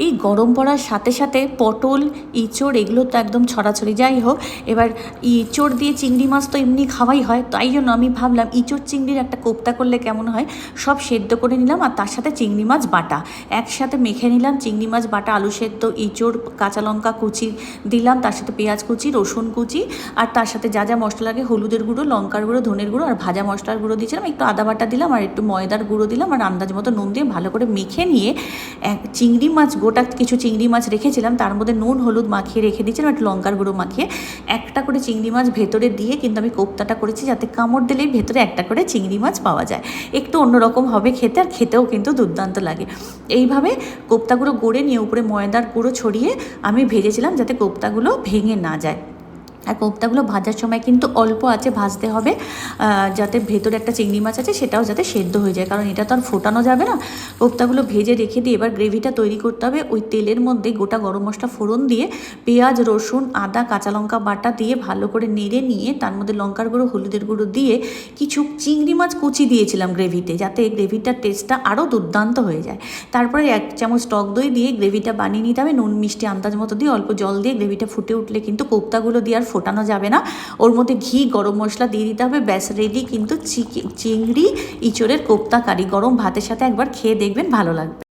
এই গরম পড়ার সাথে সাথে পটল, ইঁচড় এগুলো তো একদম ছড়াছড়ি। যাই হোক, এবার ইঁচড় দিয়ে চিংড়ি মাছ তো এমনি খাওয়াই হয়, তাই জন্য আমি ভাবলাম ইঁচড় চিংড়ির একটা কোপ্তা করলে কেমন হয়। সব সেদ্ধ করে নিলাম আর তার সাথে চিংড়ি মাছ বাটা একসাথে মেখে নিলাম। চিংড়ি মাছ বাটা, আলু সেদ্ধ, ইঁচড়, কাঁচা লঙ্কা কুচি দিলাম, তার সাথে পেঁয়াজ কুচি, রসুন কুচি, আর তার সাথে যা যা মশলা লাগে হলুদের গুঁড়ো, লঙ্কার গুঁড়ো, ধনের গুঁড়ো আর ভাজা মশলার গুঁড়ো দিয়েছিলাম, একটু আদা বাটা দিলাম আর একটু ময়দার গুঁড়ো দিলাম আর আন্দাজ মতো নুন দিয়ে ভালো করে মেখে নিয়ে চিংড়ি মাছ, গোটা কিছু চিংড়ি মাছ রেখেছিলাম, তার মধ্যে নুন হলুদ মাখিয়ে রেখে দিয়েছিলাম, একটু লঙ্কার গুঁড়ো মাখিয়ে একটা করে চিংড়ি মাছ ভেতরে দিয়ে কিন্তু আমি কোপ্তাটা করেছি, যাতে কামড় দিলেই ভেতরে একটা করে চিংড়ি মাছ পাওয়া যায়। একটু অন্যরকম হবে খেতে, আর খেতেও কিন্তু দুর্দান্ত লাগে। এইভাবে কোপ্তাগুলো গড়ে নিয়ে উপরে ময়দার গুঁড়ো ছড়িয়ে আমি ভেজেছিলাম, যাতে কোপ্তাগুলো ভেঙে না যায়। আর কোপ্তাগুলো ভাজার সময় কিন্তু অল্প আঁচে ভাজতে হবে, যাতে ভেতরে একটা চিংড়ি মাছ আছে সেটাও যাতে সেদ্ধ হয়ে যায়, কারণ এটা তো আর ফোটানো যাবে না। কোপ্তাগুলো ভেজে রেখে দিয়ে এবার গ্রেভিটা তৈরি করতে হবে। ওই তেলের মধ্যে গোটা গরম মশলা ফোড়ন দিয়ে পেঁয়াজ, রসুন, আদা, কাঁচা লঙ্কা বাটা দিয়ে ভালো করে নেড়ে নিয়ে তার মধ্যে লঙ্কার গুঁড়ো, হলুদের গুঁড়ো দিয়ে কিছু চিংড়ি মাছ কুচি দিয়েছিলাম গ্রেভিতে, যাতে গ্রেভিটার টেস্টটা আরও দুর্দান্ত হয়ে যায়। তারপরে 1 চামচ টক দই দিয়ে গ্রেভিটা বানিয়ে নিতে হবে, নুন মিষ্টি আন্দাজ মতো দিয়ে অল্প জল দিয়ে গ্রেভিটা ফুটে উঠলে কিন্তু কোপ্তাগুলো দিয়ে আর ফোটানো যাবে না, ওর মধ্যে ঘি, গরম মশলা দিয়ে দিতে হবে। ব্যাস রেডি কিন্তু চিংড়ি ইঁচড়ের কোপ্তা কারি। গরম ভাতের সাথে একবার খেয়ে দেখবেন, ভালো লাগবে।